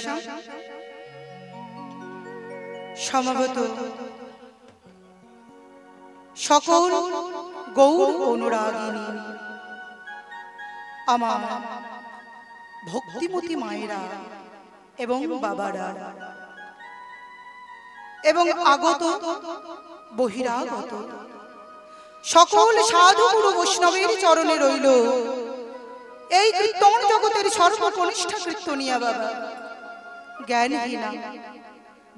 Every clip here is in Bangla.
আসি সমবেত সকল গৌর অনুরাগিনী আমার ভক্তিমতী মায়েরা এবং বাবারা এবং আগত বহিরাগত সকল সাধু গুরু বৈষ্ণবের চরণে রইল এই কীর্তন জগতের সর্বকনিষ্ঠ কীর্তনিয়া বাবা, জ্ঞানহীনা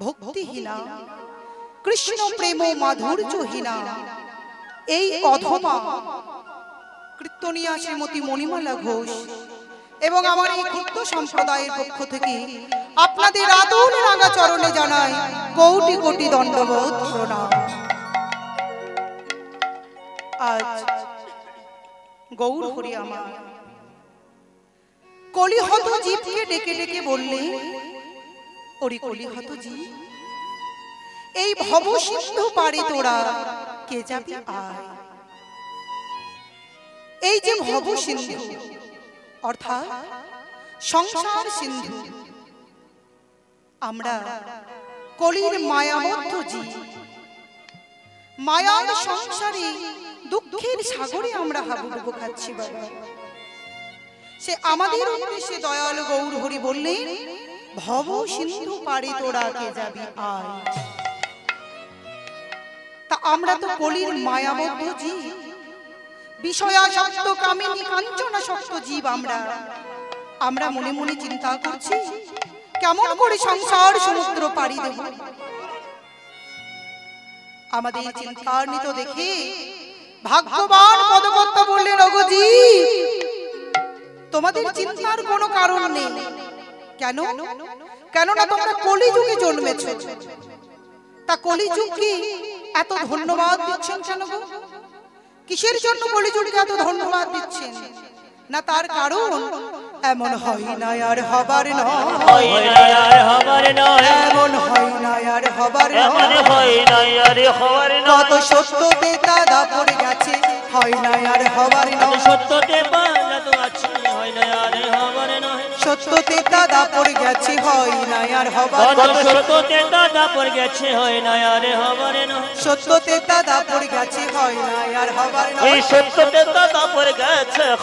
ভক্তিহীনা কৃষ্ণ প্রেম মাধুর্যহীনা এই অধমা কীর্তনিয়া শ্রীমতী মণিমালা ঘোষ এবং আমার এই ক্ষুদ্র সম্প্রদায়ের পক্ষ থেকে আপনাদের আদর রাঙা চরণে জানাই কোটি কোটি দণ্ডবোধ প্রণাম। আজ গৌর হরি আমার কলিহত জীবকে ডেকে ডেকে বললে, ওরে কলিহত জীব, এই ভব সিন্ধু পারে তোরা কে যাবি আয়। এই যে ভব সিন্ধু অর্থাৎ সংসার সিন্ধু, আমরা কলির মায়াবদ্ধ জীব, মায়ার সংসারে দুঃখের সাগরে আমরা হাবুডুবু খাচ্ছি বাবা। সে আমাদের উদ্দেশ্যে দয়াল গৌর হরি বললেন, ভব সিন্ধু পারে তোরা কে যাবি আয়। তা আমরা তো কলির মায়াবদ্ধ জীব, বিষয়াসক্ত কামিনী কাঞ্চনাসক্ত জীব। আমরা মনে মনে চিন্তা করছি কেমন করে সংসার সমুদ্র পাড়ি দেব। আমাদের চিন্তান্বিত দেখে ভাগ্যবান পদকর্তা বললেন, ওগো জীব, তোমাদের চিন্তার কোনো কারণ নেই। কেননা তোমরা কলিযুগে জন্মেছ। তা কলিযুগকে এত ধন্যবাদ দিচ্ছেন কেন গো? কিসের জন্য কলিযুগকে এত ধন্যবাদ দিচ্ছেন? না তার কারণ এমন হয় না আর হবার নয়, এমন হয় না আর হবার নয়। কত সত্যতে দাদা পড়ে গেছে, হয় না আর হবার নয়। সত্যতে দাদা পড়ে গেছে, হয় না আর হবার নয়। সত্যতে দাদা পড়ে গেছে, হয় না আর হবার নয়। সত্যতে দাদা পড়ে গেছে, হয় না আর হবার নয়। সত্যতে দাদা পড়ে গেছে,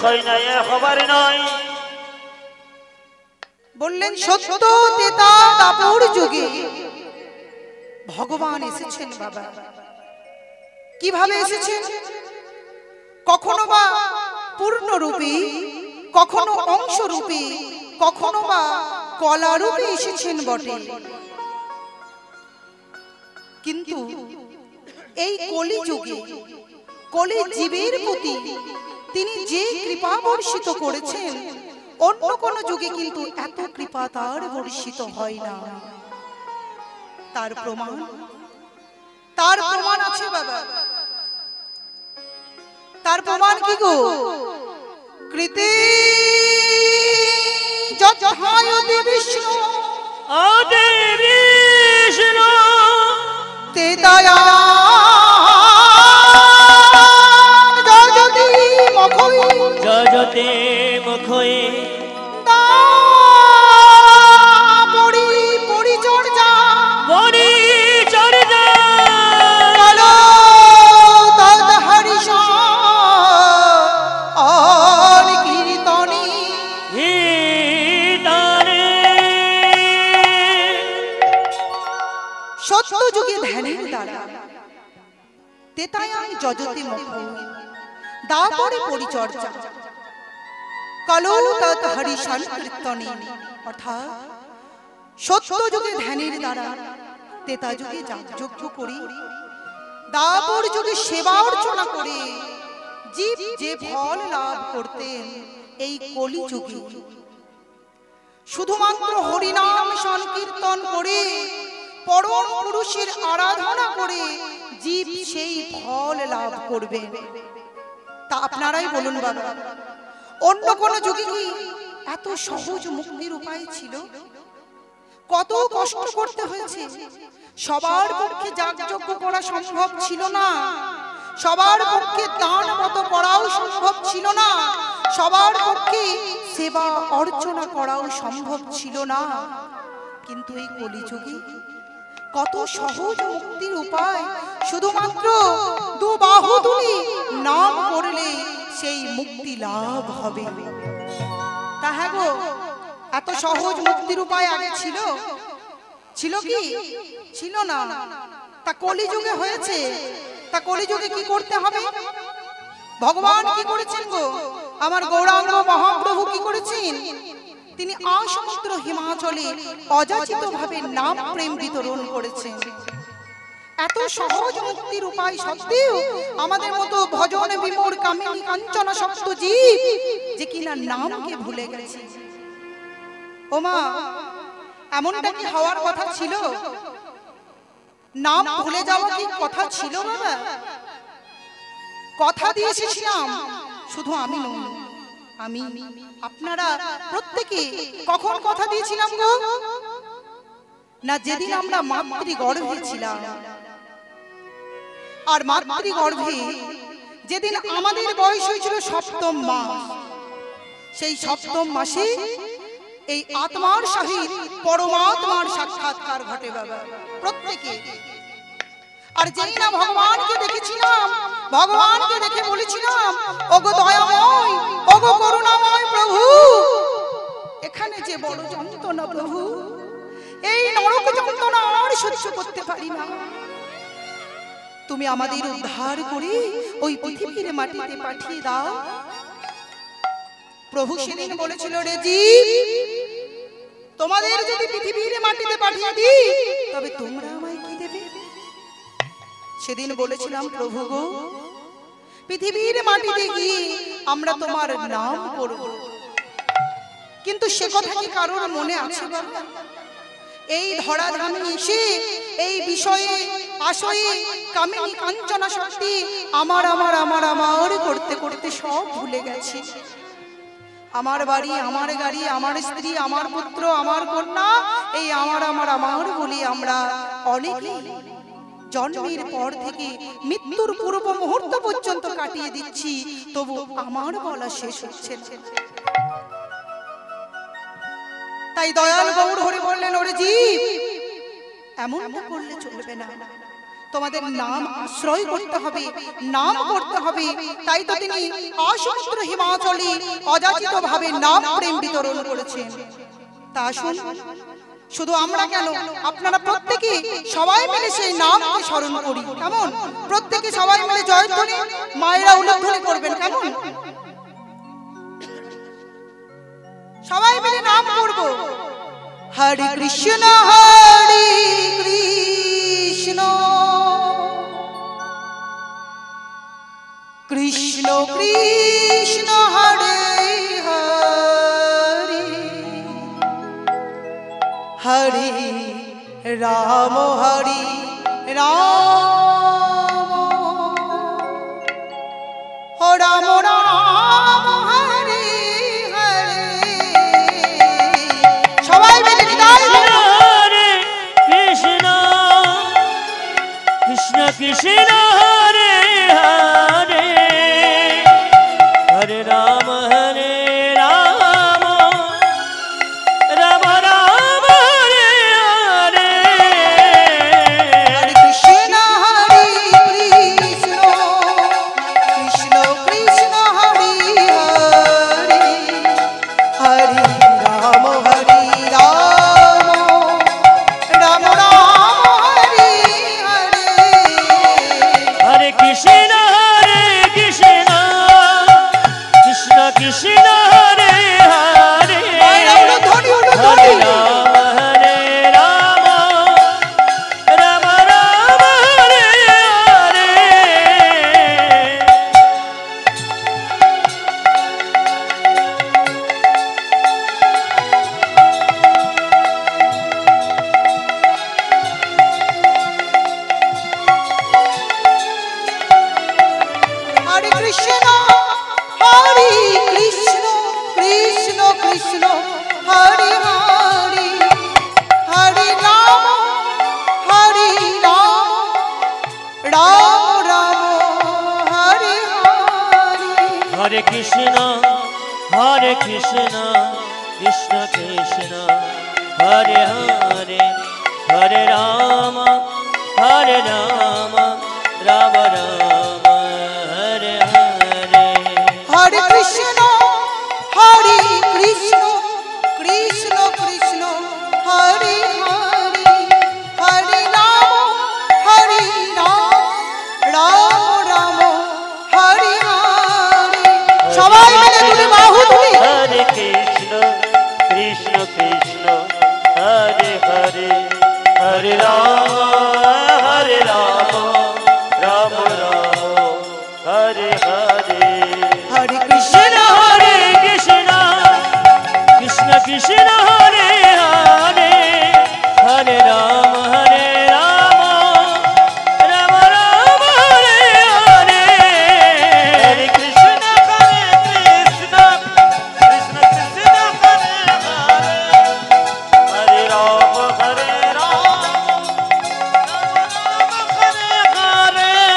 হয় না আর হবার নয়। বললেন সত্য তেতা দাপর যুগে ভগবান এসেছেন বাবা। কিভাবে এসেছেন? কখনো বা পূর্ণরূপে, কখনো অংশরূপে, কখনো বা কলারূপে এসেছেন বটে। কিন্তু এই কলিযুগে কলি জীবের প্রতি তিনি যে কৃপা বর্ষিত করেছেন, অন্য কোন যুগে কিন্তু এত কৃপা তার বর্ষিত হয় না। তার প্রমাণ আছে বাবা। তার প্রমাণ কি গো? কৃতে যথায়তি বিষ্ণু তেতায়া যজতে মুখয়ে পরিচর্যা কালো তদ হরিষ আর কীর্তনী সত্য যুগে ধ্যানের দ্বারা তেতায়াং যজতে মুখয়ে দাপরে পরিচর্যা কালো তৎ হরিষান কীর্তনী, অর্থাৎ সত্য যুগে ধ্যানের দ্বারা, তেতা যুগে যাগযজ্ঞ করি, দাপর যুগে সেবা অর্চনা করে জীব যে ফল লাভ করতেন, এই কলি যুগে শুধুমাত্র হরিনাম সংকীর্তন করে পরম পুরুষের আরাধনা করে জীব সেই ফল লাভ করবে। তা আপনারাই বলুন বাবা, অন্য কোন যুগে কি এত সহজ মুক্তির উপায় ছিল? কত কষ্ট করতে হয়েছে। সবার পক্ষে যাগযজ্ঞ করা সম্ভব ছিল না, সবার পক্ষে দান মত করাও সম্ভব ছিল না, সবার পক্ষে সেবা অর্চনা করাও সম্ভব ছিল না, কিন্তু এই কলিযুগে কত সহজ মুক্তির উপায়। শুধুমাত্র দুবাহু তুলে নাম করলে সেই মুক্তি লাভ হবে। তা হ্যাঁ গো, এত সহজ মুক্তির উপায় আগে ছিল? ছিল কি? ছিল না। তা কলিযুগে হয়েছে। তা কলিযুগে কি করতে হবে? ভগবান কি করেছেন গো? আমার গৌরাঙ্গ মহাপ্রভু কি করেছেন? তিনি আসমুদ্র হিমাচলে অযাচিত ভাবে নাম প্রেম বিতরণ করেছেন। এত সহজ মুক্তির উপায় সত্ত্বেও আমাদের মতো ভজন বিমূঢ় কামিনী কাঞ্চনা শক্ত জীব যে কিনা নামকে ভুলে গেছে। ও মা, এমনটা কি হওয়ার কথা ছিল? নাম ভুলে যাওয়া কি কথা ছিল বাবা? কথা দিয়ে এসেছিলাম, শুধু আমি নই, আমি আপনারা প্রত্যেকে কখন কথা দিয়েছিলাম গো? না যেদিন আমরা মাতৃগর্ভে ছিলাম। আর মাতৃগর্ভে যেদিন আমাদের বয়স হয়েছিল সপ্তম মাস, সেই সপ্তম মাসে এই আত্মার সহিত পরমাত্মার সাক্ষাৎকার ঘটে বাবা প্রত্যেকে। আর যেই না ভগবানকে দেখেছিলাম, ভগবানকে দেখে বলেছিলাম, ওগো দয়াময়, ওগো করুণাময় প্রভু, এখানে যে বড় যন্ত্রণা প্রভু, এই নরক যন্ত্রণা আর সহ্য করতে পারি না। তুমি আমাদের উদ্ধার করে ওই পৃথিবীর মাটিতে পাঠিয়ে দাও। প্রভু সেদিন বলেছিল, রে জীব, তোমাদের যদি পৃথিবীর মাটিতে পাঠিয়ে দিই তবে তোমরা আমায় কি দেবে? সেদিন বলেছিলাম, প্রভু গো, পৃথিবীর মাটিতে গিয়ে আমরা তোমার নাম করব। কিন্তু সে কথা কি কারোর মনে আছে বাবা? এই ধরাধামে এসে এই বিষয়ে আশয়ে কামিনী কাঞ্চনা শক্তি আমার আমার আমার আমার করতে করতে সব ভুলে গেছি। আমার বাড়ি, আমার গাড়ি, আমার স্ত্রী, আমার পুত্র, আমার কন্যা, এই আমার আমার আমার বলি আমরা অনেকে জন্মের পর থেকে মৃত্যুর পূর্ব মুহূর্ত পর্যন্ত কাটিয়ে দিচ্ছি, তবু আমার বলা শেষ হচ্ছে না। তাই দয়াল গৌর হরি বললেন, ওরে জীব, এমনটা করলে চলবে না, তোমাদের নাম আশ্রয় করতে হবে, নাম করতে হবে। তাই তো তিনি আসমুদ্র হিমাচলে অযাচিত ভাবে নাম প্রেম বিতরণ করেছেন। তা আসুন, শুধু আমরা কেন, আপনারা প্রত্যেকে সবাই মিলে সেই নামকে স্মরণ করি। কেমন? প্রত্যেকে সবাই মিলে জয়ধ্বনি, মায়েরা উলধ্বনি করবেন। কেমন? সবাই মিলে নাম করব। হরে কৃষ্ণ হরে কৃষ্ণ, কৃষ্ণ কৃষ্ণ হরে হরে, হরে রাম হরে রাম, রাম রাম হরে হরে। সবাই মিলে হরে কৃষ্ণ কৃষ্ণ কৃষ্ণ হরে হরে, হরে রাম হরে রাম, রাম রাম হরে হরে, হরে কৃষ্ণ হরে কৃষ্ণ, কৃষ্ণ কৃষ্ণ হরে হরে, হরে রাম হরে রাম, রাম রাম হরে হরে, হরে কৃষ্ণ হরে কৃষ্ণ, কৃষ্ণ কৃষ্ণ হরে হরে, হরে রাম হরে রাম, রাম রাম হরে হরে। হরে কৃষ্ণ হরে কৃষ্ণ, কৃষ্ণ কৃষ্ণ হরে হরে, হরে রাম হরে রাম, রাম রাম হরে হরে, হরে Krishna Hare Krishna, Krishna Krishna, Hare Hare, Hare Rama, Hare Rama, Rama Rama, Hare Hare. Hare Krishna, Hare Krishna, Krishna Krishna, Hare Hare, Hare Rama, Hare Rama, Rama Rama, Hare Hare. সবাই মিলে দুটি বাহু তুলি। Hare Krishna, Krishna Krishna, Hare Hare, Hare Rama, Hare Rama, Rama Rama, Hare Hare. Hare Krishna, Hare Krishna, Krishna Krishna, Hare Hare, Hare Rama, Hare Rama, Rama Rama, Hare Hare. Hare Krishna, Hare Krishna, Krishna Krishna, Hare Hare, Hare Rama, Hare Rama, Rama Rama, Hare Hare.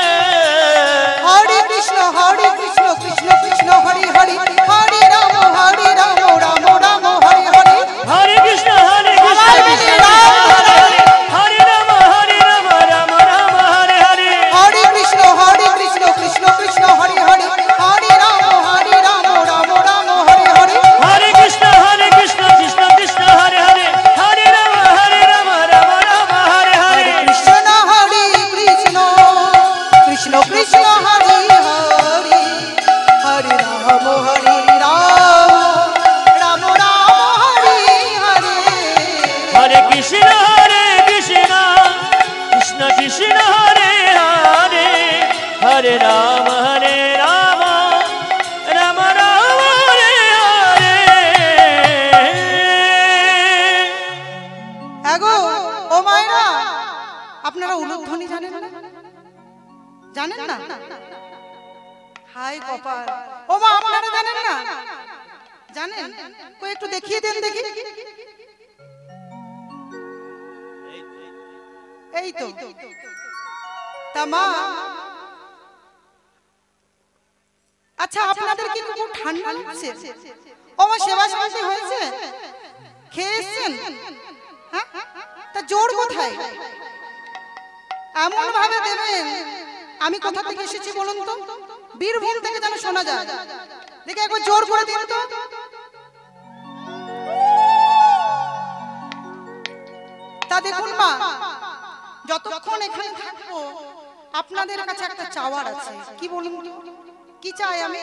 Hare Krishna, Hare Krishna, Krishna Krishna, Hare Hare, Hare Rama, Hare Rama, Rama Rama, Hare Hare. Hare Krishna, Hare Krishna, Krishna Krishna, Hare Hare, Hare Rama, Hare Rama, Rama Rama, Hare Hare. Hare Krishna, Hare Krishna, Krishna Krishna, Hare Hare, Hare Rama, Hare Rama, Rama Rama, Hare Hare. Hare Krishna, Hare Krishna, Krishna Krishna, Hare Hare, Hare Rama, Hare Rama, Rama Rama, Hare Hare. Krishna, Hare Krishna, Krishna Krishna, Hare Hare, Hare Rama, Hare Rama, Rama Rama, Hare Hare. Hare Krishna, Hare Krishna, Krishna Krishna, Hare Hare, Hare Rama, Hare Rama, Rama Rama, Hare Hare. আগো ও মায়েরা, আপনারা উলুধ্বনি জানেন না? জানেন না? হাই কপাল। ও মা, আপনারা জানেন না? জানেন? কই একটু দেখিয়ে দেন দেখি। এই তো। তা মা, আচ্ছা আপনাদের কি খুব ঠান্ডা লাগছে? ও মা, সেবা শান্তি হয়েছে? খেয়ে এসছেন? হ্যাঁ? তা জোর কোথায়? এমন ভাবে দেবেন, আমি কোথা থেকে এসেছি বলুন তো? বীরভূম থেকে যেন শোনা যায়। দেখে একবার জোর করে দিন তো। তা দেখুন মা, যতক্ষণ এখানে থাকবো আপনাদের কাছে একটা চাওয়ার আছে। কি বলুন তো? কি চাই আমি?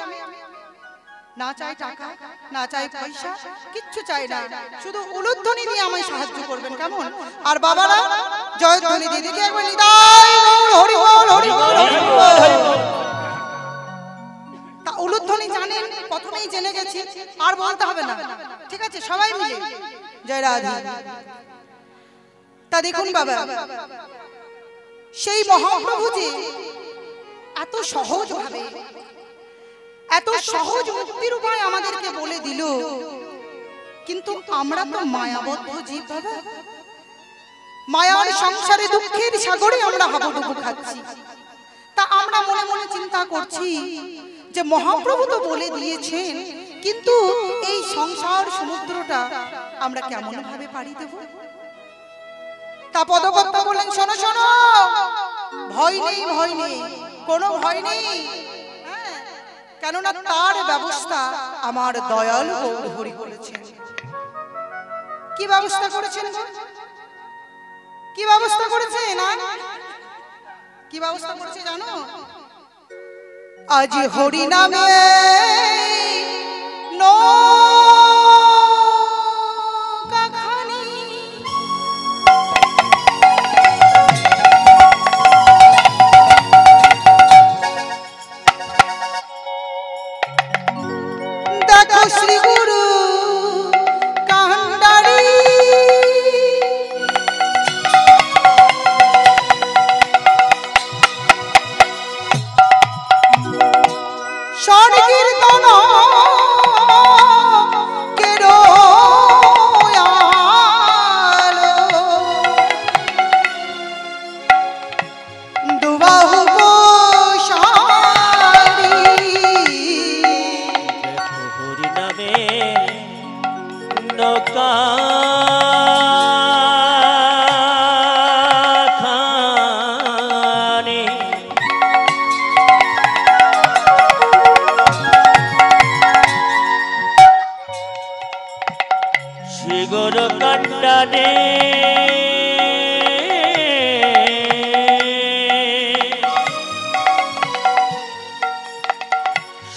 না চাই টাকা, না চাই পয়সা, কিচ্ছু চাই না। শুধু উলুধ্বনি দিয়ে আমায় সাহায্য করবেন, কেমন? আর বাবারা জয়ধ্বনি দিয়ে দেখি একবার নিতাই গৌর হরি বল, হরি বল, হরি বল। তা উলুধ্বনি জানেন, প্রথমেই জেনে গেছি, আর বলতে হবে না। ঠিক আছে, সবাই মিলে জয় রাধা। তা দেখুন বাবা, সেই মহাপ্রভু যে এত সহজ ভাবে, এত সহজ মুক্তির উপায় আমাদেরকে বলে দিল, কিন্তু আমরা তো মায়াবদ্ধ জীব বাবা। মায়ার সংসারে দুঃখের সাগরে আমরা হাবুডুবু খাচ্ছি। তা আমরা মনে মনে চিন্তা করছি যে মহাপ্রভু তো বলে দিয়েছেন, কিন্তু এই সংসার সমুদ্রটা আমরা কেমন ভাবে পাড়ি দেব? তা পদকর্তা বলেন, শোনো শোনো, ভয় নেই, ভয় নেই, কোনো ভয় নেই। কেননা তার ব্যবস্থা আমার দয়াল গৌর হরি করেছেন। কি ব্যবস্থা করেছেন? কি ব্যবস্থা করেছে? না, কি ব্যবস্থা করেছে জানো? আজ হরি নামে নৌকাখানি দেখো শ্রী গুরু কান্ডারি সংকীর্তন প্রাণে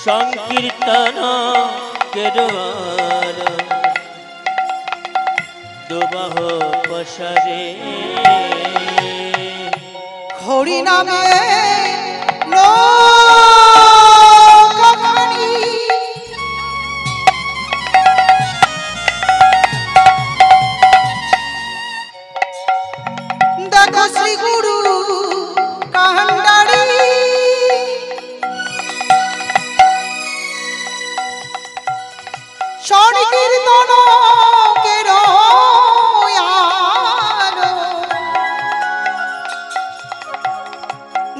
সংকীর্তন কেরোয়াল দুবাহ পশরে হরি নামে নৌকাখানি দেখো শ্রী গুরু কান্ডারি সংকীর্তন কেরোয়াল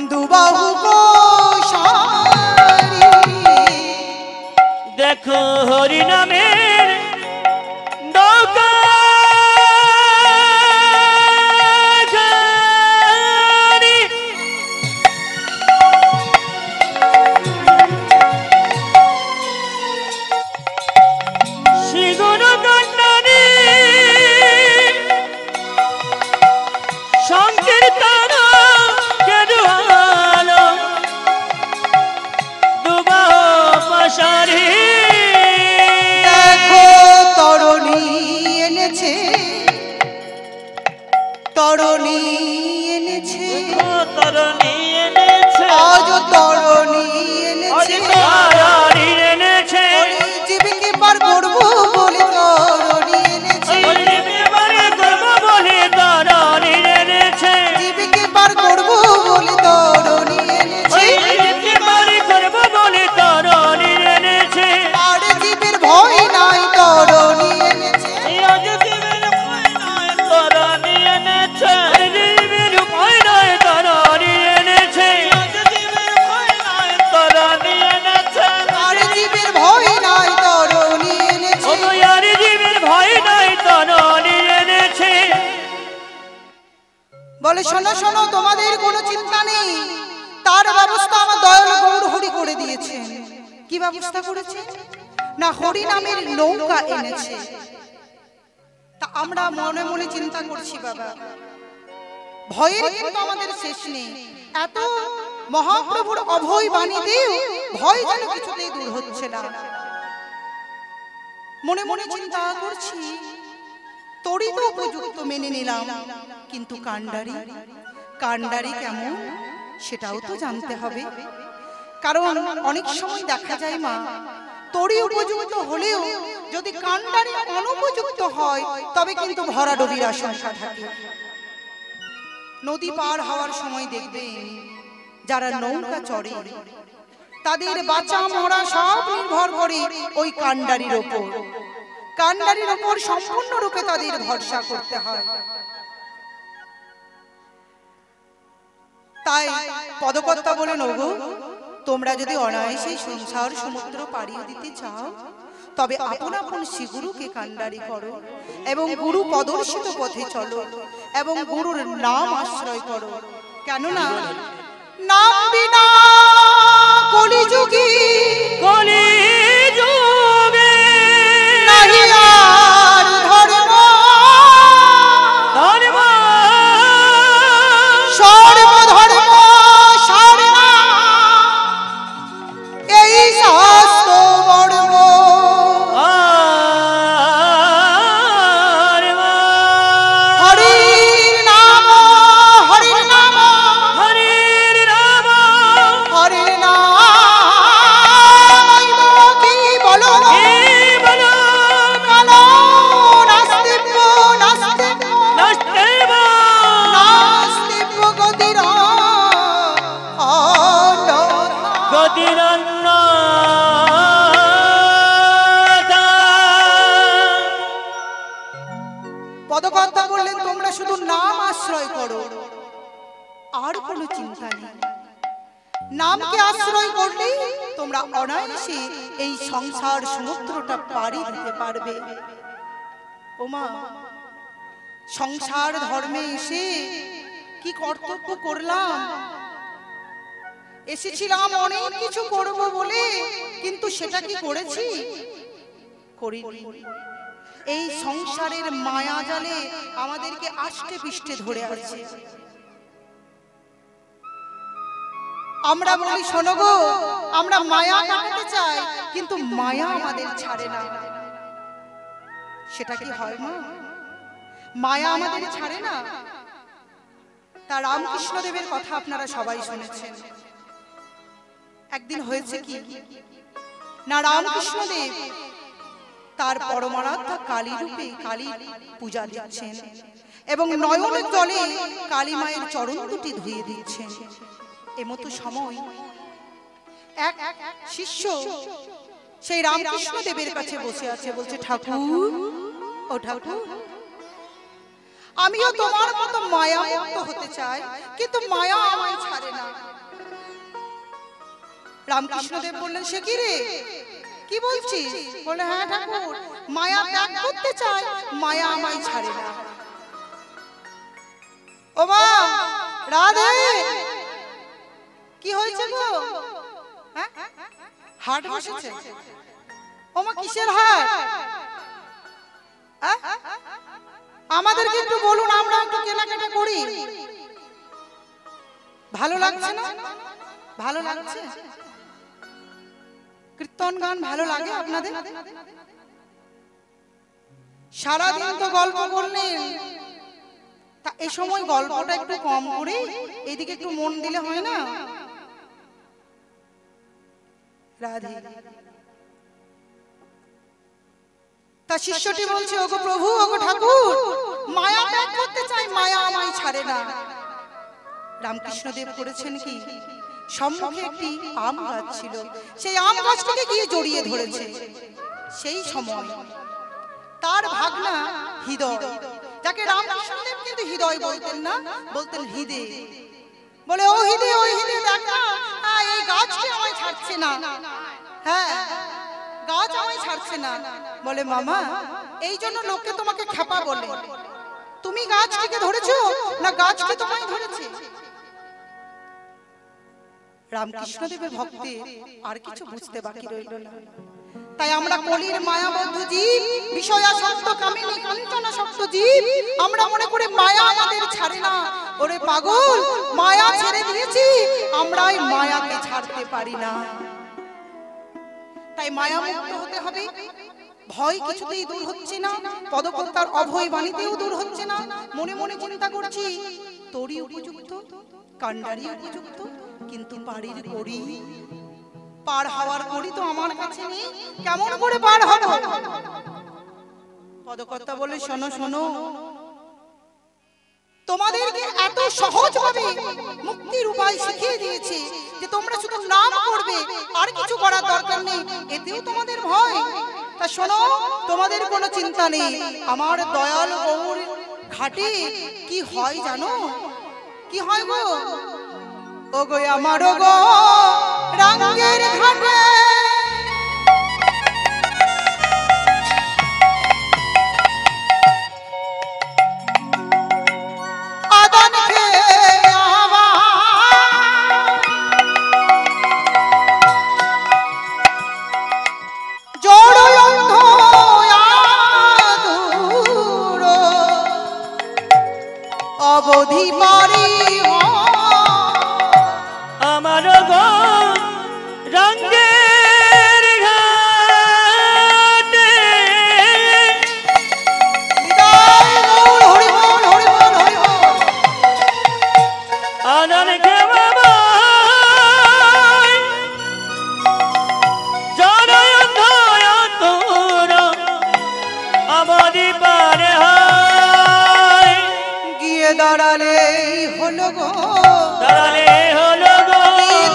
দুবাহু পশরে দেখো হরি নামের নৌকা সংকীর্তন কেরোয়াল দুবাহ পশরে দেখো তরণী এনেছে তরণী এনেছে তরণী এনেছে আজ তরণী এনেছে তারারি এনেছে জীবিকে পার করবো বলে তরণী এনেছে এবারে করব বলে তারারি এনেছে জীবিকে পার করবো বলে তরণী এনেছে এবারে করব বলে তারারি এনেছে আর জীবের ভয় নাই তরণী এনেছে আজ জীবের ভয় নাই তারারি এনেছে জীবের ভয় নাই তারারি এনেছে আজ জীবের ভয় নাই তারারি এনেছে আর জীবের ভয় নাই তরণী এনেছে ও আর জীবের ভয় নাই তারারি এনেছে বলে শোনো শোনো তোমাদের কোনো চিন্তা নেই তার ব্যবস্থা আমার দয়াল গৌর হরি করে দিয়েছে কি ব্যবস্থা করেছে না হরি নামের নৌকা এনেছে তা আমরা মনে মনে চিন্তা করছি বাবা ভয়ের কিন্তু আমাদের শেষ নেই এত মহাপ্রভুর অভয় বাণী দিও ভয় যেন কিছুতেই দূর হচ্ছে না মনে মনে চিন্তা করছি তোরই তো উপযুক্ত মেনে নিলাম কিন্তু কান্ডারি কান্ডারি কেমন সেটাও তো জানতে হবে কারণ অনেক সময় দেখা যায় মা তোরই উপযুক্ত হলেও যদি কান্ডারি অনুপযুক্ত হয় তবে কিন্তু ভরা ডুবির আশঙ্কা থাকে নদী পার হওয়ার সময় দেখবে যারা নৌকা চড়ে তাদের বাঁচা মরা সব নির্ভর করে ওই কান্ডারির ওপর কান্ডারির ওপর সম্পূর্ণরূপে তাদের ভরসা করতে হয় তাই পদকর্তা বলেন ওগো তোমরা যদি অনায়াসে সংসার সমুদ্র পাড়িয়ে দিতে চাও তবে আপন আপন শ্রীগুরুকে কান্ডারি করো এবং গুরু প্রদর্শিত পথে চলো এবং গুরুর নাম আশ্রয় করো কেননা নাম বিনা কলিযুগে কলিযুগে নাহি আর ধর্ম ধর্ম সর্বধর্ম সারনা এই শাস্ত্র বর্ম হরির নাম হরির নাম হরির নাম হরির নাম কি বলো কি বলো কালো নাস্তিব নাস্তিব নষ্টেব নাস্তিব গদির গদিরন্ন পদকর্তা বললেন তোমরা শুধু নাম আশ্রয় করো আর কোনো চিন্তা নেই নামকে আশ্রয় করলেই তোমরা অনায়াসে এই সংসার সমুদ্রটা পাড়ি দিতে পারবে ওমা সংসার ধর্মে এসে কি কর্তব্য করলাম এসেছিলাম অনেক কিছু করব বলে কিন্তু সেটা কি করেছি করিনি এই সংসারের মায়া জালে আমাদেরকে আষ্টে পিষ্টে ধরে আছে। আমরা বলি শোনো গো, আমরা মায়া কাটাতে চাই, কিন্তু মায়া আমাদের ছাড়ে না। সেটা কি হয় মা? মায়া আমাদের ছাড়ে না। তা রামকৃষ্ণ দেবের কথা আপনারা সবাই শুনেছেন। একদিন হয়েছে কি না, রামকৃষ্ণ দেব তার পরমারাধ্যা কালী রূপে কালীর পূজা দিচ্ছেন এবং নয়নের জলে কালী মায়ের চরণ দুটি ধুয়ে দিচ্ছেন। এমতো সময় এক শিষ্য সেই রামকৃষ্ণ দেবের কাছে বসে আছে, বলছে ঠাকুর, ও ঠাকুর, আমিও তোমার মতো মায়া মুক্ত হতে চাই, কিন্তু মায়া আমায় ছাড়ে না। রামকৃষ্ণ দেব বললেন, সে কি রে, কি বলছিস? বলে, হ্যাঁ ঠাকুর, মায়া ত্যাগ করতে চাই, মায়া আমায় ছাড়ে না। ও মা রাধে, কি হয়েছে গো? হাট বসেছে? ও মা কিসের হাট? আমাদেরকে একটু বলুন, আমরা একটু কেনাকাটা করি। ভালো লাগছে না? ভালো লাগছে? কীর্তন গান ভালো লাগে আপনাদের? সারাদিন তো গল্প করলেন, তা এই সময় গল্পটা একটু কম করে এদিকে একটু মন দিলে হয় না? রাধে। তা শিষ্যটি বলছে, ওগো প্রভু, ওগো ঠাকুর, মায়া ত্যাগ করতে চাই, মায়া আমায় ছাড়ে না। রামকৃষ্ণ দেব করেছেন কি, সম্মুখে একটি আম গাছ ছিল, সেই আম গাছটিকে গিয়ে জড়িয়ে ধরেছে। সেই সময় তার ভাগনা হৃদয়, যাকে রামকৃষ্ণ দেব কিন্তু হৃদয় বলতেন না, বলতেন হৃদে, বলে, ও হৃদে, ওই হৃদে, দেখ না, এই গাছটি আমায় ছাড়ছে না। হ্যাঁ, গাছ আমায় ছাড়ছে না। বলে, মামা, এই জন্য লোকে তোমাকে খেপা বলে। তুমি গাছটিকে ধরেছো না গাছটি তোমায় ধরেছে? রামকৃষ্ণ দেবের ভক্তের আর কিছু বুঝতে বাকি রইল না। তাই আমরা কলির মায়াবদ্ধ জীব, বিষয়াসক্ত কামিনী কাঞ্চনাসক্ত জীব, আমরা মনে করি মায়া আমাদের ছাড়ে না। ওরে পাগল, মায়া ছেড়ে দিয়েছি, আমরা এই মায়াকে ছাড়তে পারি না। তাই মায়া মুক্ত হতে হবে। ভয় কিছুতেই দূর হচ্ছে না, পদকর্তার অভয় বাণীতেও দূর হচ্ছে না। মনে মনে চিন্তা করছি, তোরই উপযুক্ত, কান্ডারি উপযুক্ত, কিন্তু বাড়ির করি, পার হওয়ার করি তো আমার কাছে নেই, কেমন করে পার হব? পদকর্তা বলে, শোনো শোনো, তোমাদেরকে এত সহজভাবে মুক্তির উপায় শিখিয়ে দিয়েছি যে তোমরা শুধু নাম করবে, আর কিছু করার দরকার নেই। এতেও তোমাদের ভয়? তা শোনো, তোমাদের কোনো চিন্তা নেই, আমার দয়াল গৌর ঘাটে কি হয় জানো? কি হয় গো? ও গো আমার গো রাঙ্গের ঘাটে আদান খেয়ে অবধি পারি আমার গো রঙ্গের ঘাটে আনন্দ কে বাবা জনয় ধয় তোর অবধি পারে হয় গিয়ে দাঁড়ালে হলো গো, দাঁড়ালে হলো গো,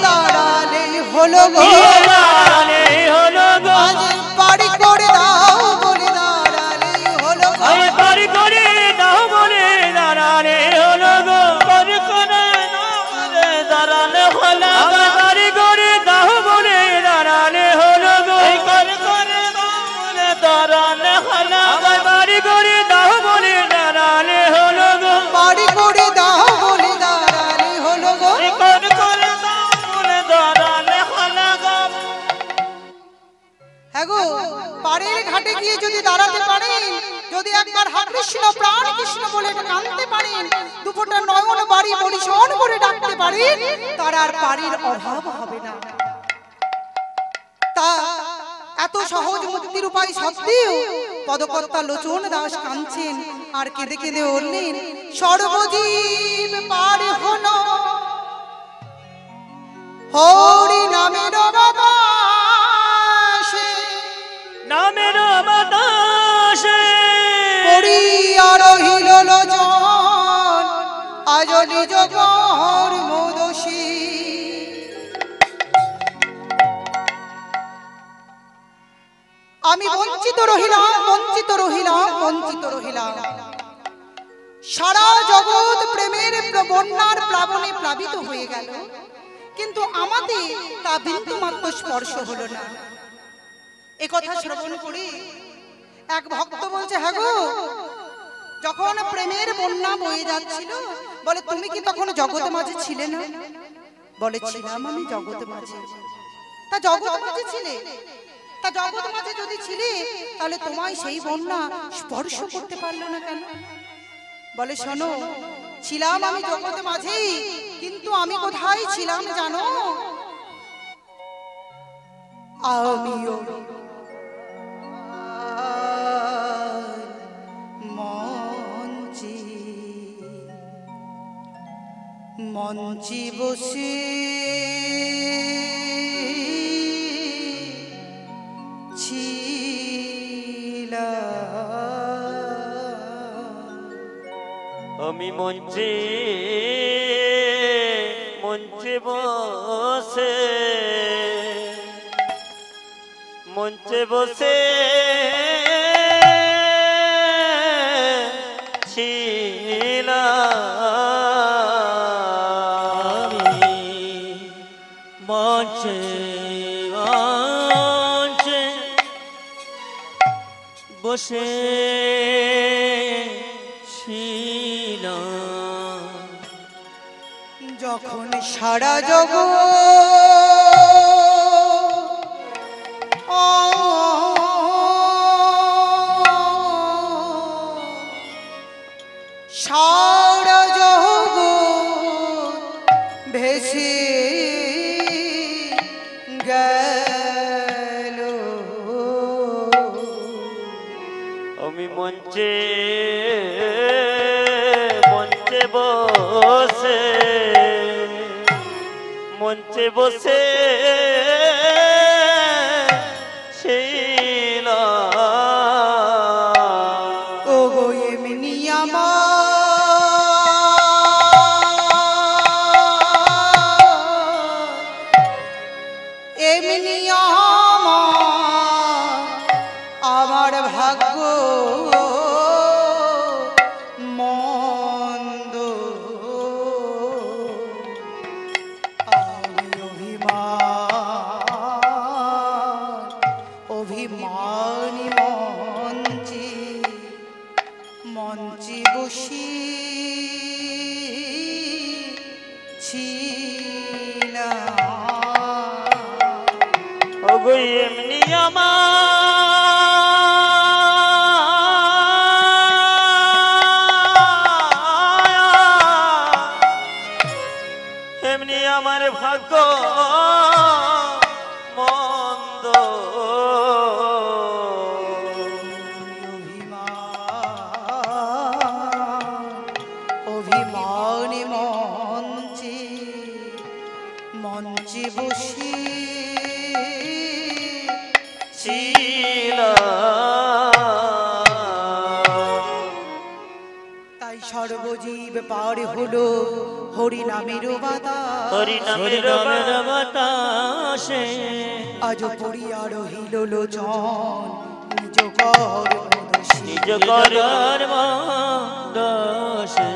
দাঁড়ালে হলো গো, দাঁড়ালে হলো গো, আজ পারি করে দাও বলে দাঁড়ালে হলো গো, আজ পারি করে দাও বলে দাঁড়ালে হলো গো, পারি করে দাও বলে দাঁড়ালে হলো গো, পারি করে দাও বলে দাঁড়ালে হলো গো, পারি করে দাও বলে দাঁড়ালে হলো গো, পারি করে দাও বলে দাঁড়ালে হলো গো, পারি করে দাও বলে দাঁড়ালে হলো গো, পারি করে দাও বলে দাঁড়ালে হলো গো। কৃষ্ণ প্রাণ কৃষ্ণ বলে কাঁদতে পারেন, দুপোটা নয়ন বাড়ি পরিশন করে ডাকতে পারেন, তার আর বাড়ির অভাব হবে না। তা এত সহজ মুক্তির উপায় সত্ত্বেও পদকর্তা লোচন দাস কাঁদছেন আর কেঁদে কেঁদে বললেন, সর্বজীব পার হলো হরি নামের বাতাসে, নামের বাতাসে পড়িয়া রহিল লোচন আজ নিজ কর্মদোষী। আমি বঞ্চিত রহিলাম, বঞ্চিত রহিলাম, বঞ্চিত রহিলাম। সারা জগৎ প্রেমের বন্যার প্লাবনে প্লাবিত হয়ে গেল, কিন্তু আমাদের তা বিন্দু মাত্র স্পর্শ হলো না। এ কথা শ্রবণ করে এক ভক্ত বলছে, হ্যাঁ গো, যখন প্রেমের বন্যা বয়ে যাচ্ছিল, বলে তুমি কি তখন জগতের মাঝে ছিলে না? বলে ছিলাম আমি জগতের মাঝে। তা জগতের মাঝে ছিলে, তা জগৎ মাঝে যদি ছিলে, তাহলে তোমায় সেই বন্যা স্পর্শ করতে পারলো না কেন? বলে শোনো, ছিলাম আমি জগতের মাঝেই, কিন্তু আমি কোথায় ছিলাম জানো? আমিও মঞ্চে মঞ্চে বসে আমি মঞ্চে মঞ্চে বসে মঞ্চে বসে ছিলাম, মঞ্চে মঞ্চে বসে যখন সারা জগৎ সারা জগৎ ভেসে গেল, আমি মঞ্চে মঞ্চে বসে মঞ্চে বসে ছিলাম। ও গো এমনি আমার এমনি আমার ভাগ্য মন্দ, আমি অভিমানী মঞ্চে মঞ্চে বসি ছিলাম। ওগো এমনি আমার এমনি আমার ভাগ্য মন্দ, অভিমানী মঞ্চে মঞ্চে বসি তাই সর্বজীব পার হলো হরি নামের বাতাস, হরি নামের বাতাসে আজ পড়িয়া রহিল লোচন নিজ কর্মদোষী। নিজ কর্মদোষে